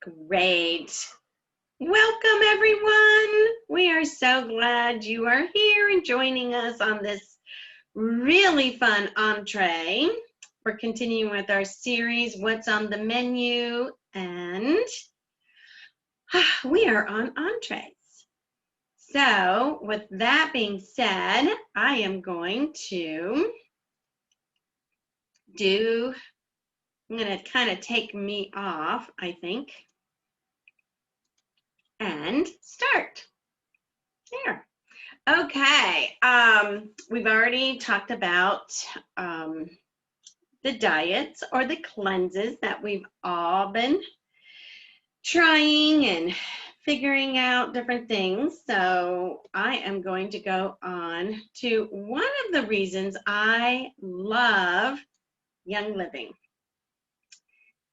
Great. Welcome, everyone. We are so glad you are here and joining us on this really fun entree. We're continuing with our series, What's on the Menu? And we are on entrees. So with that being said, I am going to I'm going to kind of take me off, I think, and start. There. Okay. We've already talked about the diets or the cleanses that we've all been trying and figuring out different things. So I am going to go on to one of the reasons I love Young Living.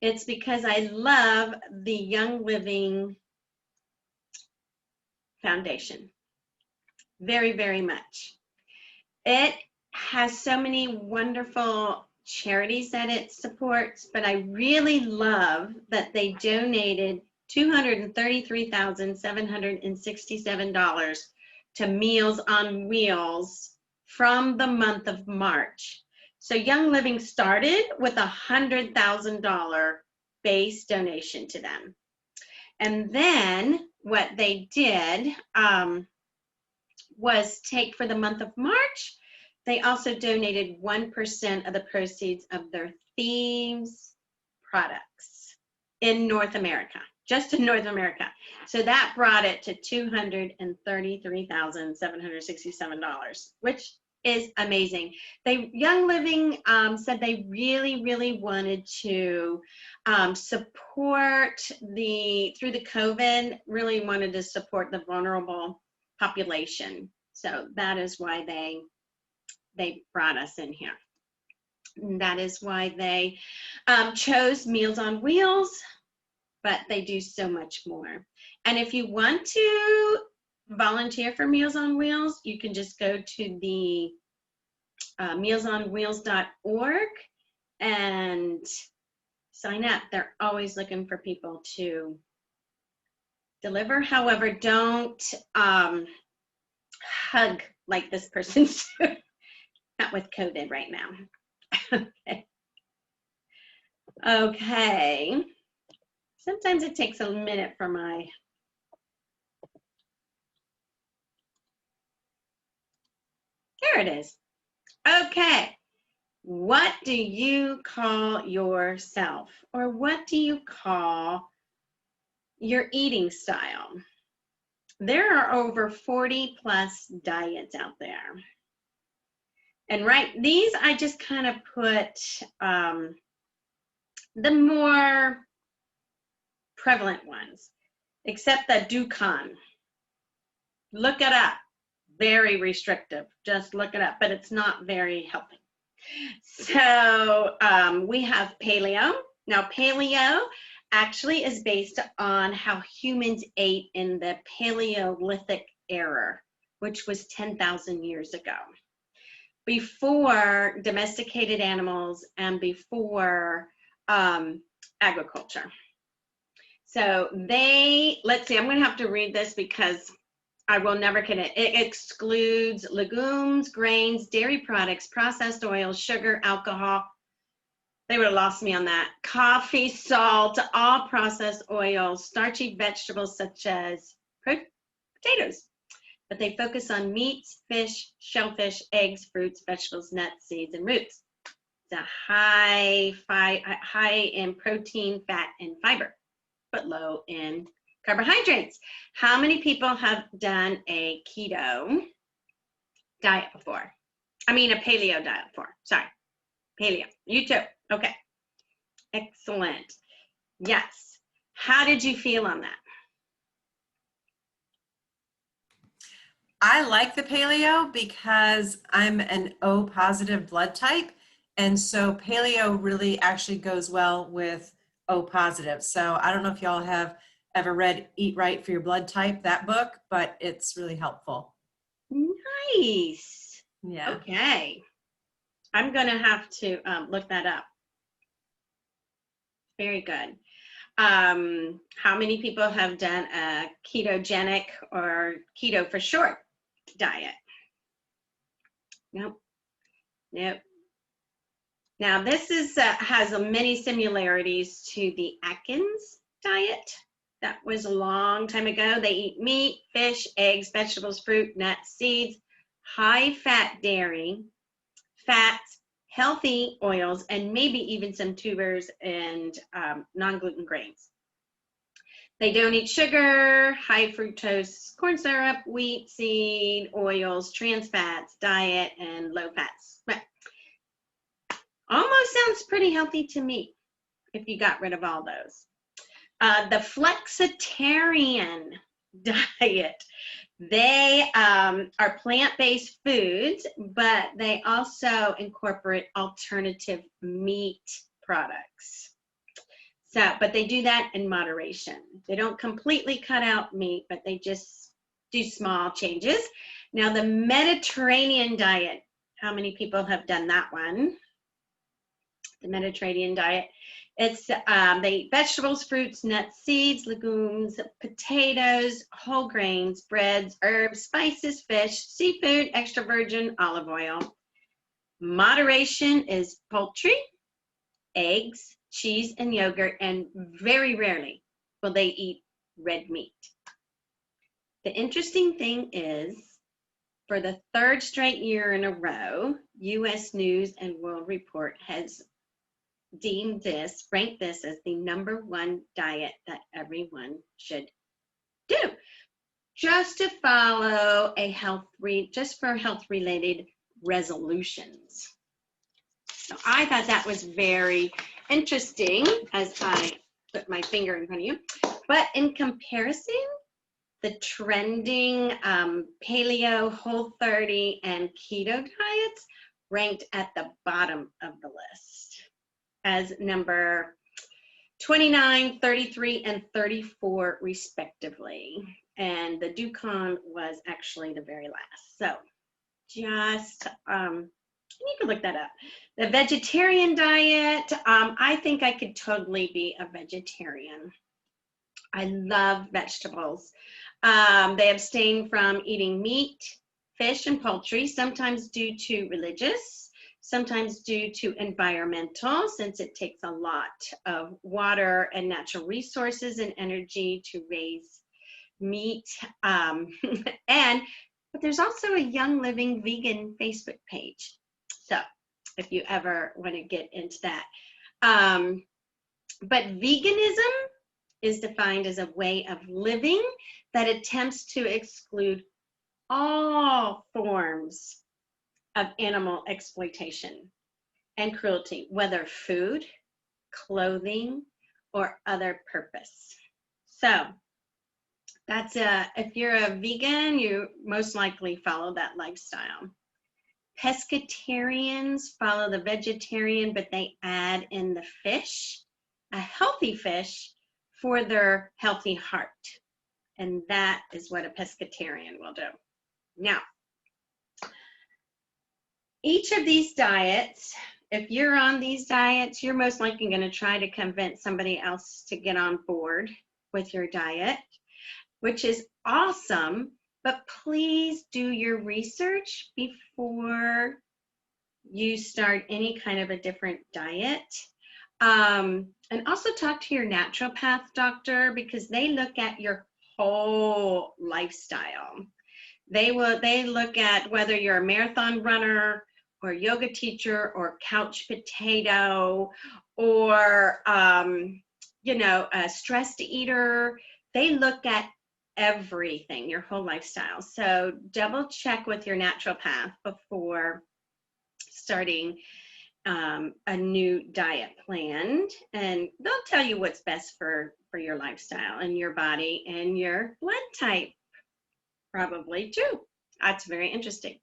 It's because I love the Young Living Foundation very, very much. It has so many wonderful charities that it supports, but I really love that they donated $233,767 to Meals on Wheels from the month of March. So Young Living started with a $100,000 base donation to them. And then what they did was take for the month of March, they also donated 1% of the proceeds of their Thieves products in North America, just in North America. So that brought it to $233,767, which is amazing. Young Living said they really, really wanted to support through the COVID, really wanted to support the vulnerable population. So that is why they brought us in here. And that is why they chose Meals on Wheels, but they do so much more. And if you want to volunteer for Meals on Wheels, you can just go to the mealsonwheels.org and sign up. They're always looking for people to deliver. However, don't hug like this person's doing. Not with COVID right now. Okay. Okay. Sometimes it takes a minute for my there it is. Okay. What do you call yourself? Or what do you call your eating style? There are over 40 plus diets out there. And these I just kind of put the more prevalent ones, except the Dukan. Look it up. Very restrictive. Just look it up, but it's not very healthy. So we have paleo. Now paleo actually is based on how humans ate in the Paleolithic era, which was 10,000 years ago, before domesticated animals and before agriculture. So let's see, I'm going to have to read this because I will never get it. It excludes legumes, grains, dairy products, processed oils, sugar, alcohol. They would have lost me on that. Coffee, salt, all processed oils, starchy vegetables such as potatoes. But they focus on meats, fish, shellfish, eggs, fruits, vegetables, nuts, seeds, and roots. It's a high in protein, fat, and fiber, but low in carbohydrates. How many people have done a keto diet before? I mean a paleo diet before. Sorry, paleo. You too. Okay. Excellent. Yes. How did you feel on that? I like the paleo because I'm an O positive blood type. And so paleo really actually goes well with O positive. So I don't know if y'all have ever read Eat Right for Your Blood Type, that book, but it's really helpful. Nice. Yeah. Okay. I'm going to have to look that up. Very good. How many people have done a ketogenic or keto for short diet? Nope. Nope. Now this is has many similarities to the Atkins diet. That was a long time ago. They eat meat, fish, eggs, vegetables, fruit, nuts, seeds, high-fat dairy, fats, healthy oils, and maybe even some tubers and non-gluten grains. They don't eat sugar, high fructose corn syrup, wheat, seed, oils, trans fats, diet, and low fats. But almost sounds pretty healthy to me if you got rid of all those. The flexitarian diet. They are plant-based foods, but they also incorporate alternative meat products. So, but they do that in moderation. They don't completely cut out meat, but they just do small changes. Now, the Mediterranean diet, how many people have done that one? The Mediterranean diet. It's they eat vegetables, fruits, nuts, seeds, legumes, potatoes, whole grains, breads, herbs, spices, fish, seafood, extra virgin olive oil. Moderation is poultry, eggs, cheese, and yogurt, and very rarely will they eat red meat. The interesting thing is, for the third straight year in a row, U.S. News and World Report has ranked this as the #1 diet that everyone should do, just to follow a just for health related resolutions. So I thought that was very interesting as I put my finger in front of you. But in comparison, the trending paleo, Whole30, and keto diets ranked at the bottom of the list as number 29, 33, and 34 respectively. And the Dukan was actually the very last. So just, you can look that up. The vegetarian diet, I think I could totally be a vegetarian. I love vegetables. They abstain from eating meat, fish, and poultry, sometimes due to religious, sometimes due to environmental, since it takes a lot of water and natural resources and energy to raise meat. But there's also a Young Living Vegan Facebook page. So if you ever want to get into that. But veganism is defined as a way of living that attempts to exclude all forms of animal exploitation and cruelty, whether food, clothing, or other purpose. So that's if you're a vegan, you most likely follow that lifestyle. Pescatarians follow the vegetarian, but they add in the fish, a healthy fish, for their healthy heart. And that is what a pescatarian will do. Now, each of these diets, if you're on these diets, you're most likely going to try to convince somebody else to get on board with your diet, which is awesome, but please do your research before you start any kind of a different diet. And also talk to your naturopath doctor, because they look at your whole lifestyle. They look at whether you're a marathon runner or yoga teacher or couch potato or a stressed eater. They look at everything, your whole lifestyle. So double check with your naturopath before starting a new diet plan, and they'll tell you what's best for your lifestyle and your body and your blood type probably too. That's very interesting.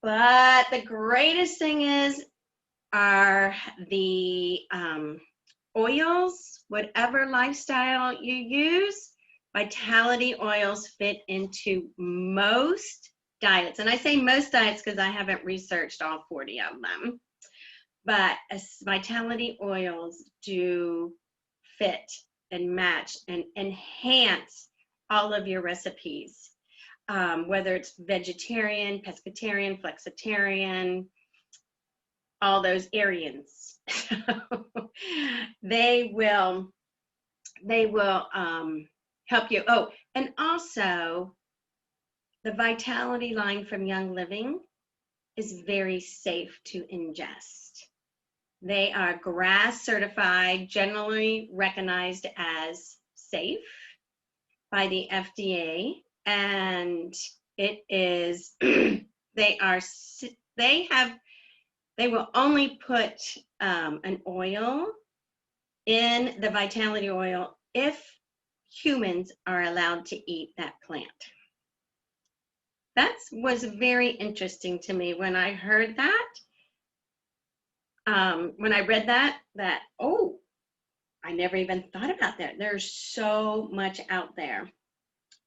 But the greatest thing are the oils. Whatever lifestyle you use, Vitality oils fit into most diets. And I say most diets because I haven't researched all 40 of them. But Vitality oils do fit and match and enhance all of your recipes, whether it's vegetarian, pescatarian, flexitarian, all those Aryans. they will help you. Oh, and also the Vitality line from Young Living is very safe to ingest. They are GRAS certified, generally recognized as safe by the FDA, and it is they will only put an oil in the Vitality oil if humans are allowed to eat that plant. That was very interesting to me when I heard that. When I read that, oh, I never even thought about that. There's so much out there.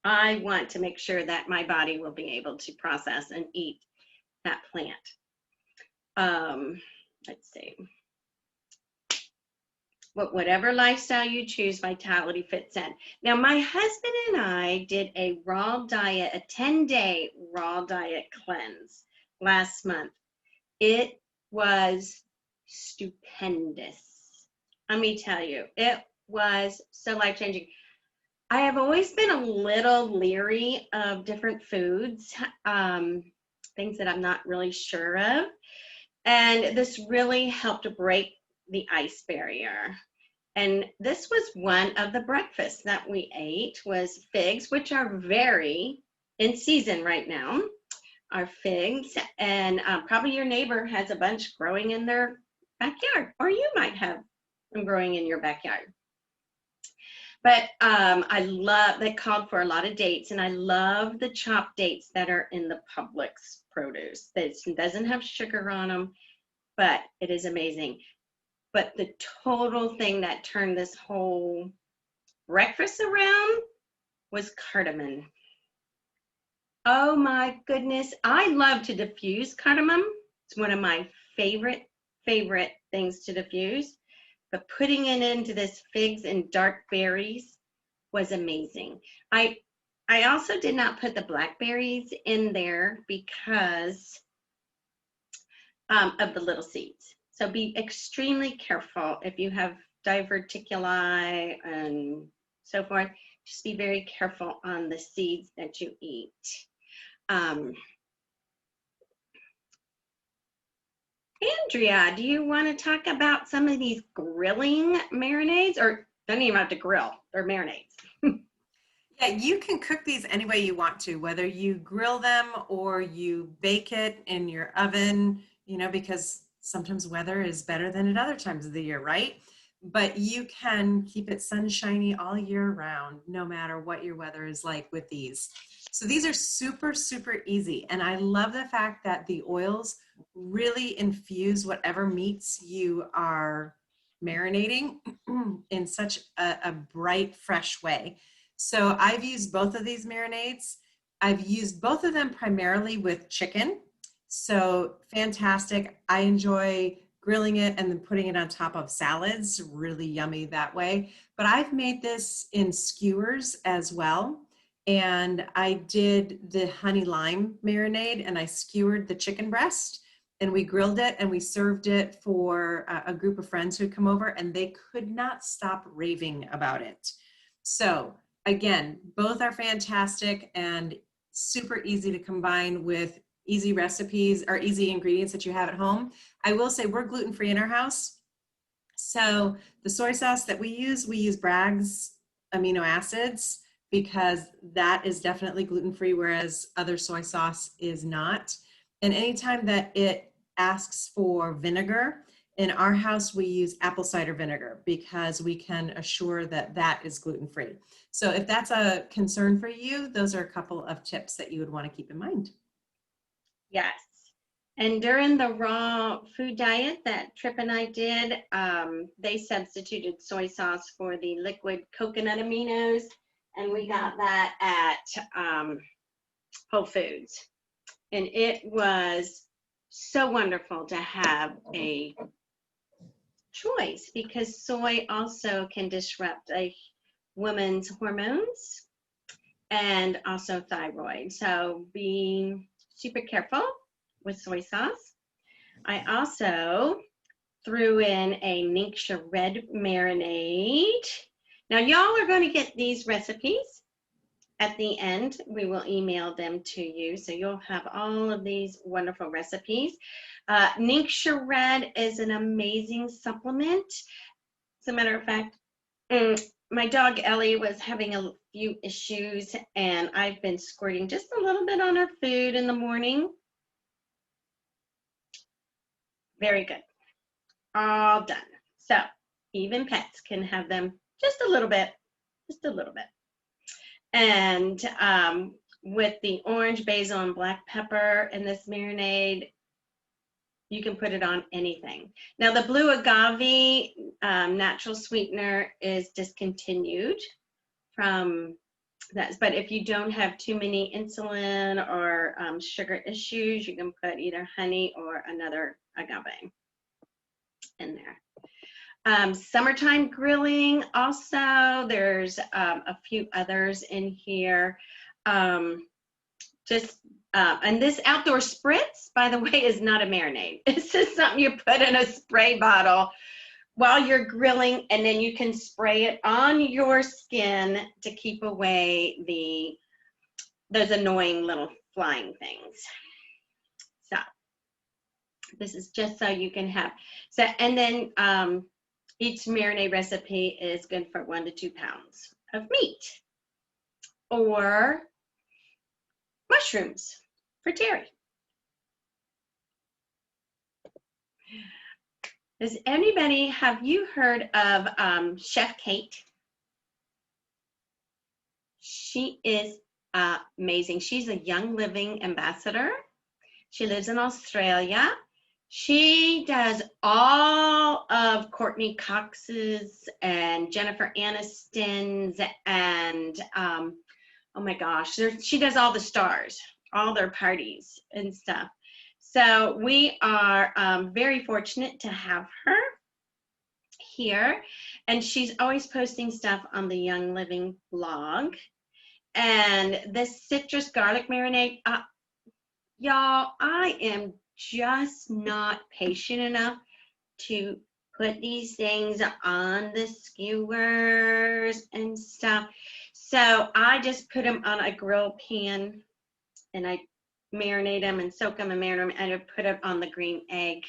I want to make sure that my body will be able to process and eat that plant. Let's see. But whatever lifestyle you choose, Vitality fits in. Now, my husband and I did a 10-day raw diet cleanse last month. It was stupendous. Let me tell you, it was so life-changing. I have always been a little leery of different foods, things that I'm not really sure of. And this really helped to break the ice barrier. And this was one of the breakfasts that we ate was figs, which are very in season right now, are figs. And probably your neighbor has a bunch growing in their backyard, or you might have them growing in your backyard. But they called for a lot of dates, and I love the chopped dates that are in the Publix produce. It doesn't have sugar on them, but it is amazing. But the total thing that turned this whole breakfast around was cardamom. Oh my goodness. I love to diffuse cardamom. It's one of my favorite things to diffuse. But putting it into this figs and dark berries was amazing. I also did not put the blackberries in there because of the little seeds. So be extremely careful if you have diverticuli and so forth. Just be very careful on the seeds that you eat. Andrea, do you want to talk about some of these grilling marinades, or don't even have to grill, they're marinades? Yeah, you can cook these any way you want to, whether you grill them or you bake it in your oven, you know, because sometimes weather is better than at other times of the year, right? But you can keep it sunshiny all year round, no matter what your weather is like with these. So these are super, super easy. And I love the fact that the oils really infuse whatever meats you are marinating in such a bright, fresh way. So I've used both of these marinades. I've used both of them primarily with chicken. So fantastic. I enjoy grilling it and then putting it on top of salads, really yummy that way. But I've made this in skewers as well. And I did the honey lime marinade and I skewered the chicken breast and we grilled it and we served it for a group of friends who'd come over and they could not stop raving about it. So again, both are fantastic and super easy to combine with easy recipes or easy ingredients that you have at home. I will say we're gluten-free in our house. So the soy sauce that we use Bragg's amino acids because that is definitely gluten-free, whereas other soy sauce is not. And anytime that it asks for vinegar, in our house, we use apple cider vinegar because we can assure that that is gluten-free. So if that's a concern for you, those are a couple of tips that you would want to keep in mind. Yes. And during the raw food diet that Trip and I did, they substituted soy sauce for the liquid coconut aminos, and we got that at Whole Foods. And it was so wonderful to have a choice because soy also can disrupt a woman's hormones and also thyroid. So be super careful with soy sauce. I also threw in a Ningxia Red marinade. Now y'all are going to get these recipes at the end. We will email them to you, so you'll have all of these wonderful recipes. Ningxia Red is an amazing supplement. As a matter of fact, my dog Ellie was having a few issues, and I've been squirting just a little bit on her food in the morning. Very good. All done. So even pets can have them just a little bit, just a little bit. And with the orange, basil, and black pepper in this marinade, you can put it on anything. Now the blue agave natural sweetener is discontinued from that, but if you don't have too many insulin or sugar issues, you can put either honey or another agave in there. Summertime grilling also, there's a few others in here. And this outdoor spritz, by the way, is not a marinade. It's just something you put in a spray bottle while you're grilling, and then you can spray it on your skin to keep away those annoying little flying things. So this is just so you can have, so, and then each marinade recipe is good for 1 to 2 pounds of meat or mushrooms for Terry. Does anybody, have you heard of Chef Kate? She is amazing. She's a Young Living ambassador. She lives in Australia. She does all of Courtney Cox's and Jennifer Aniston's and oh my gosh, she does all the stars, all their parties and stuff. So we are very fortunate to have her here, and she's always posting stuff on the Young Living blog. And this citrus garlic marinade, y'all, I am just not patient enough to put these things on the skewers and stuff. So I just put them on a grill pan and I marinate them and soak them and marinate them, and I put it on the green egg.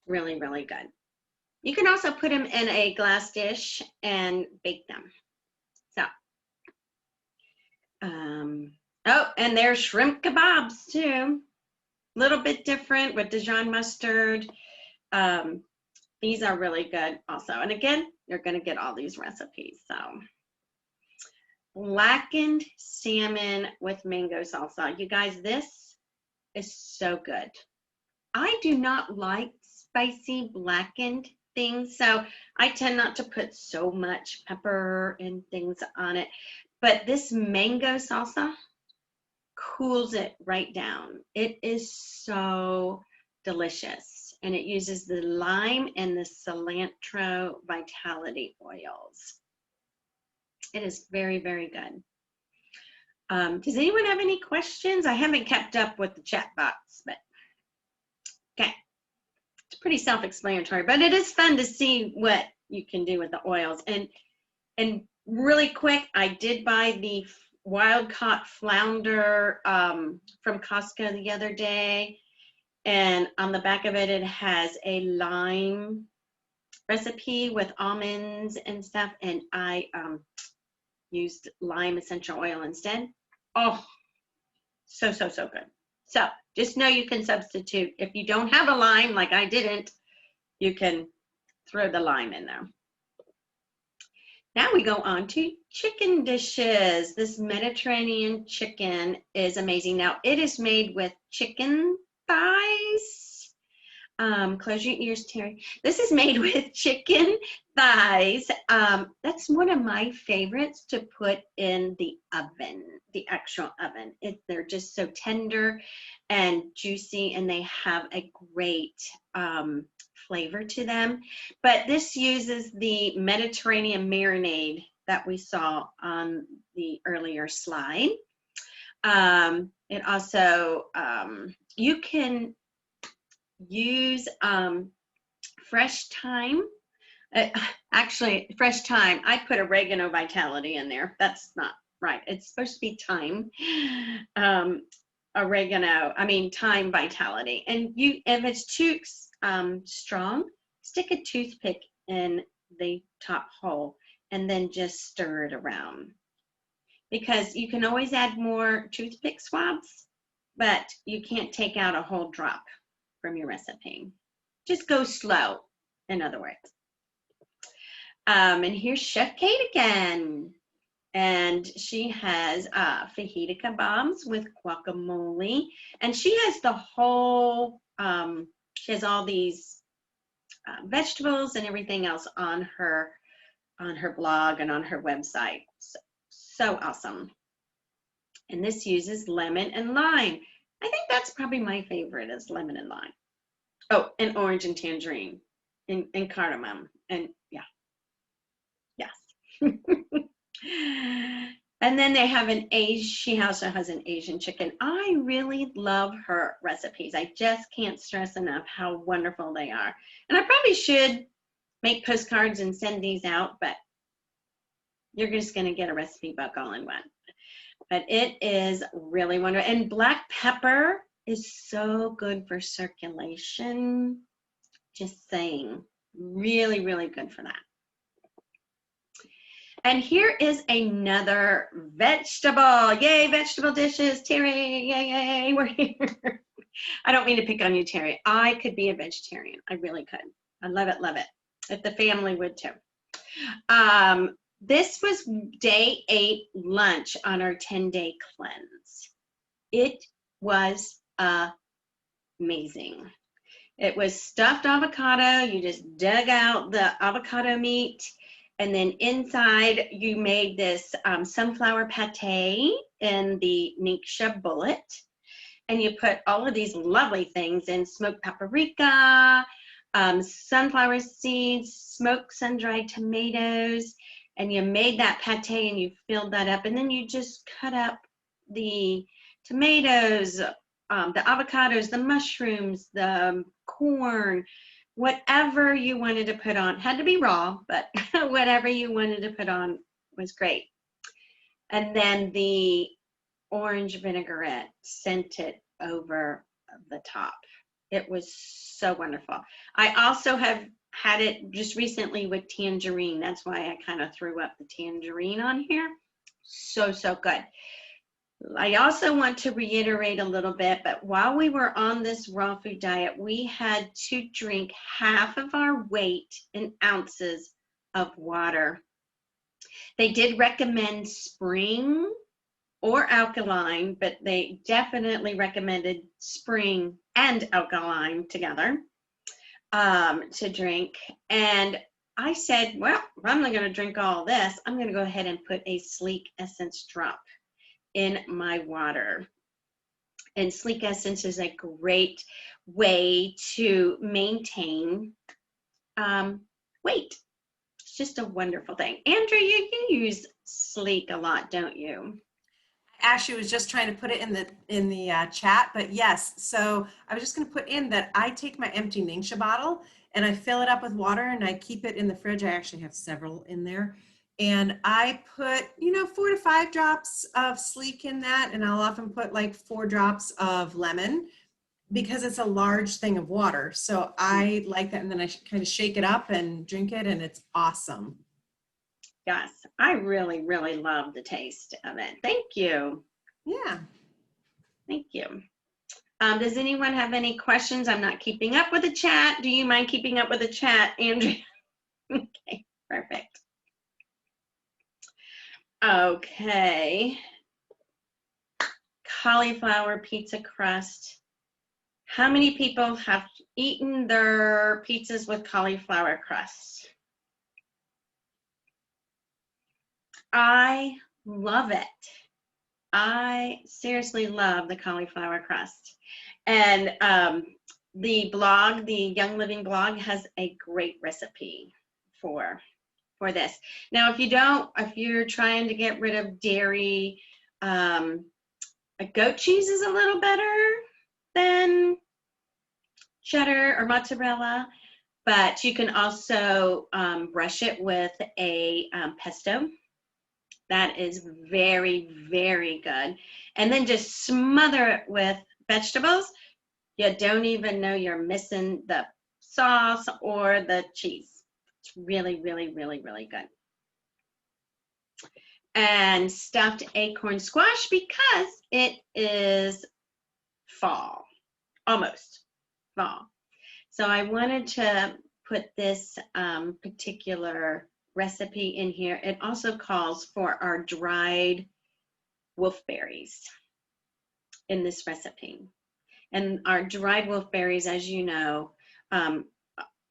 Really, really good. You can also put them in a glass dish and bake them. So, oh, and there's shrimp kebabs too. A little bit different with Dijon mustard. These are really good also. And again, you're going to get all these recipes. So, blackened salmon with mango salsa. You guys, this is so good. I do not like spicy blackened things, so I tend not to put so much pepper and things on it. But this mango salsa cools it right down. It is so delicious, and it uses the lime and the cilantro vitality oils. It is very, very good. Does anyone have any questions? I haven't kept up with the chat box, but okay. It's pretty self-explanatory, but it is fun to see what you can do with the oils. And really quick, I did buy the wild-caught flounder from Costco the other day, and on the back of it, it has a lime recipe with almonds and stuff, and I used lime essential oil instead. Oh, so, so, so good. So just know you can substitute. If you don't have a lime, like I didn't, you can throw the lime in there. Now we go on to chicken dishes. This Mediterranean chicken is amazing. Now it is made with chicken thighs. Close your ears, Terry. This is made with chicken thighs. That's one of my favorites to put in the oven, the actual oven. They're just so tender and juicy, and they have a great flavor to them. But this uses the Mediterranean marinade that we saw on the earlier slide. It also, you can use fresh thyme. Actually, fresh thyme. I put oregano vitality in there. That's not right. It's supposed to be thyme. Thyme vitality. And if it's too strong, stick a toothpick in the top hole and then just stir it around. Because you can always add more toothpick swabs, but you can't take out a whole drop from your recipe. Just go slow, in other words. And here's Chef Kate again. And she has fajita kebabs with guacamole. And she has the whole, she has all these vegetables and everything else on her blog and on her website. So awesome. And this uses lemon and lime. I think that's probably my favorite is lemon and lime. Oh, and orange and tangerine and cardamom. And yeah. Yes. And then they have she also has an Asian chicken. I really love her recipes. I just can't stress enough how wonderful they are. And I probably should make postcards and send these out, but you're just going to get a recipe book all in one. But it is really wonderful. And black pepper is so good for circulation. Just saying. Really, really good for that. And here is another vegetable. Yay, vegetable dishes. Terry, yay, we're here. I don't mean to pick on you, Terry. I could be a vegetarian. I really could. I love it, love it. If the family would too. This was day 8 lunch on our 10-day cleanse. It was amazing. It was stuffed avocado. You just dug out the avocado meat. And then inside, you made this sunflower pate in the Ningxia bullet. And you put all of these lovely things in: smoked paprika, sunflower seeds, smoked sun-dried tomatoes. And you made that pate and you filled that up. And then you just cut up the tomatoes, the avocados, the mushrooms, the corn, whatever you wanted to put on. Had to be raw, but whatever you wanted to put on was great. And then the orange vinaigrette sent it over the top. It was so wonderful. I also have had it just recently with tangerine. That's why I kind of threw up the tangerine on here. So, so good. I also want to reiterate a little bit, but while we were on this raw food diet, we had to drink half of our weight in ounces of water. They did recommend spring or alkaline, but they definitely recommended spring and alkaline together to drink. And I said, well, if I'm not going to drink all this, I'm going to go ahead and put a Sleek Essence drop in my water. And Sleek Essence is a great way to maintain weight. It's just a wonderful thing. Andrea, you use Sleek a lot, don't you? Ashley was just trying to put it in the chat, but yes. So I was just going to put in that I take my empty Ningxia bottle and I fill it up with water and I keep it in the fridge. I actually have several in there. And I put, 4 to 5 drops of Sleek in that, and I'll often put like 4 drops of lemon because it's a large thing of water. So I like that, and then I kind of shake it up and drink it, and it's awesome. Yes, I really, really love the taste of it. Thank you. Yeah. Thank you. Does anyone have any questions? I'm not keeping up with the chat. Do you mind keeping up with the chat, Andrea? Okay, perfect. Okay. Cauliflower pizza crust. How many people have eaten their pizzas with cauliflower crust? I love it. I seriously love the cauliflower crust. And the blog, the Young Living blog, has a great recipe for this. Now, if you're trying to get rid of dairy, a goat cheese is a little better than cheddar or mozzarella, but you can also brush it with a pesto. That is very, very good. And then just smother it with vegetables. You don't even know you're missing the sauce or the cheese. It's really, really, really, really good. And stuffed acorn squash because it is fall, almost fall. So I wanted to put this particular recipe in here. It also calls for our dried wolfberries in this recipe. And our dried wolfberries, as you know,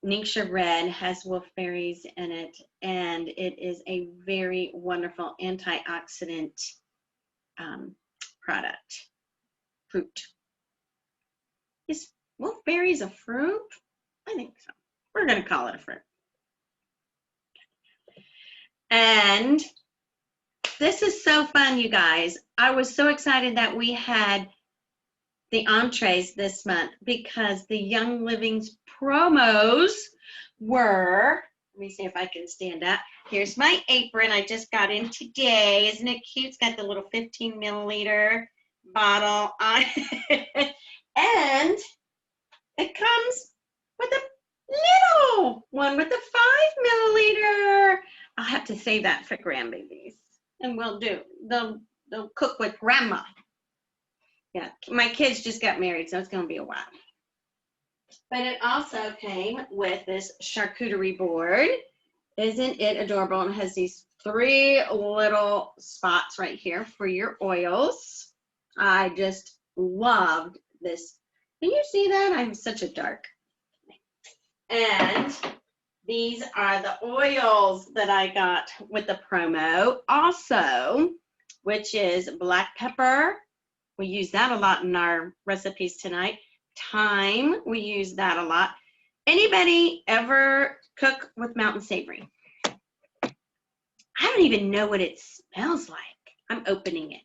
Ningxia Red has wolfberries in it, and it is a very wonderful antioxidant fruit. Is wolfberries a fruit? I think so. We're going to call it a fruit. And this is so fun, you guys. I was so excited that we had the entrees this month because the Young Living's promos were, let me see if I can stand up. Here's my apron I just got in today. Isn't it cute? It's got the little 15 milliliter bottle on it. And it comes with a little one with a 5 milliliter. I'll have to save that for grandbabies. And they'll cook with grandma. Yeah, my kids just got married, so it's going to be a while. But it also came with this charcuterie board. Isn't it adorable? And it has these 3 little spots right here for your oils. I just loved this. Can you see that? I'm such a dark. And these are the oils that I got with the promo also, which is black pepper. We use that a lot in our recipes tonight. Thyme, we use that a lot. Anybody ever cook with Mountain Savory? I don't even know what it smells like. I'm opening it.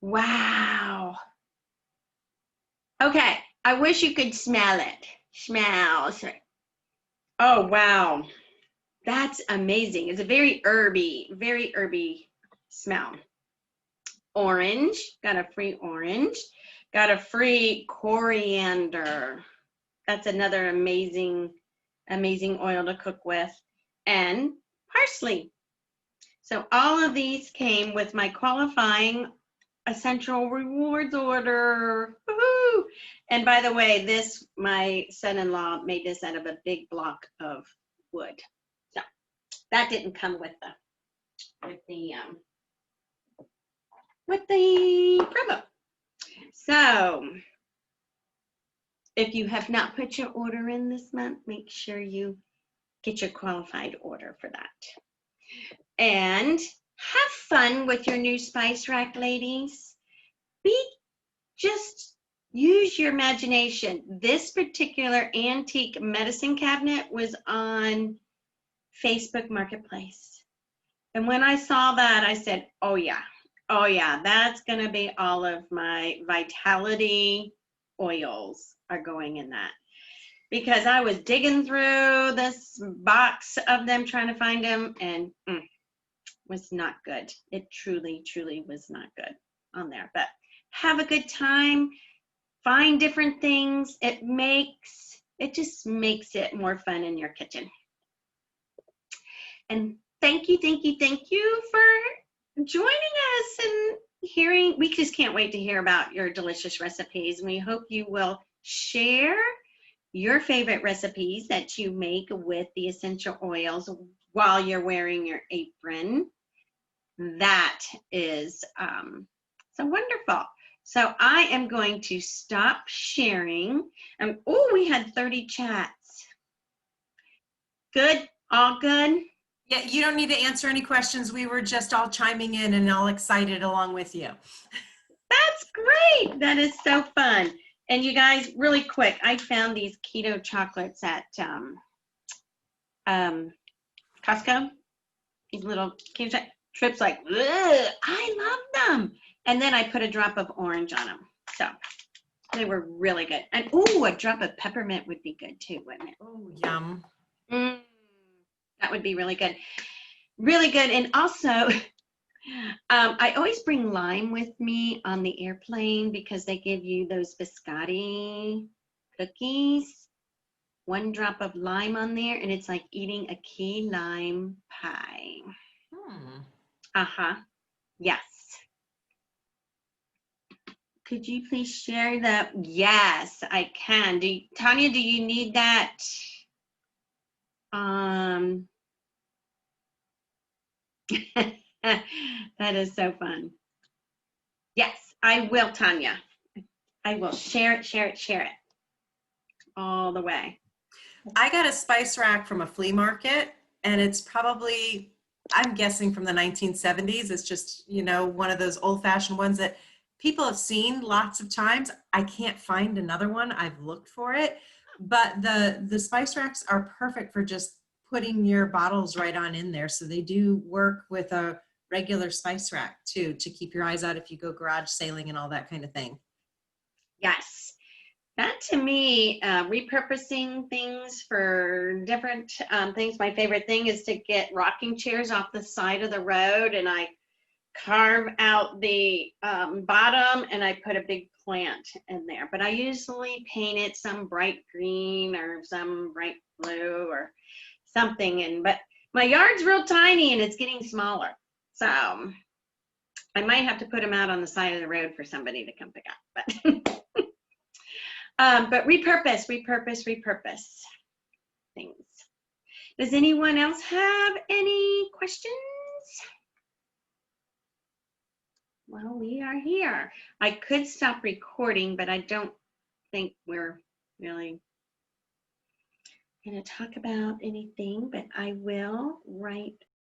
Wow. Okay, I wish you could smell it. Smells. Oh, wow. That's amazing. It's a very herby smell. Orange, got a free orange. Got a free coriander. That's another amazing oil to cook with. And parsley. So all of these came with my qualifying essential rewards order. Woohoo! And by the way, my son-in-law made this out of a big block of wood. So that didn't come with the promo. So if you have not put your order in this month, make sure you get your qualified order for that. And have fun with your new spice rack, ladies. Just use your imagination. This particular antique medicine cabinet was on Facebook Marketplace. And when I saw that, I said, oh yeah, that's going to be all of my Vitality oils are going in that. Because I was digging through this box of them trying to find them, and was not good. It truly was not good on there. But have a good time. Find different things. It just makes it more fun in your kitchen. And thank you for joining us and hearing. We just can't wait to hear about your delicious recipes. We hope you will share your favorite recipes that you make with the essential oils while you're wearing your apron. That is so wonderful. So I am going to stop sharing. Oh, we had 30 chats. Good? All good? Yeah, you don't need to answer any questions. We were just all chiming in and all excited along with you. That's great. That is so fun. And you guys, really quick, I found these keto chocolates at Costco. These little keto trips, like, ugh, I love them. And then I put a drop of orange on them. So they were really good. And ooh, a drop of peppermint would be good too, wouldn't it? Oh, yum. That would be really good. Really good. And also, I always bring lime with me on the airplane because they give you those biscotti cookies. 1 drop of lime on there, and it's like eating a key lime pie. Uh-huh. Yes. Could you please share that? Yes, I can. Tanya, do you need that? That is so fun. Yes, I will, Tanya. I will share it all the way. I got a spice rack from a flea market, and it's probably, I'm guessing, from the 1970s. It's just, you know, one of those old-fashioned ones that people have seen lots of times. I can't find another one. I've looked for it, but the spice racks are perfect for just putting your bottles right on in there. So they do work with a regular spice rack too, to keep your eyes out if you go garage sailing and all that kind of thing. Yes. That to me, repurposing things for different things. My favorite thing is to get rocking chairs off the side of the road, and I carve out the bottom and I put a big plant in there. But I usually paint it some bright green or some bright blue or something. But my yard's real tiny and it's getting smaller. So I might have to put them out on the side of the road for somebody to come pick up. But repurpose things. Does anyone else have any questions? Well, we are here. I could stop recording, but I don't think we're really going to talk about anything, but I will right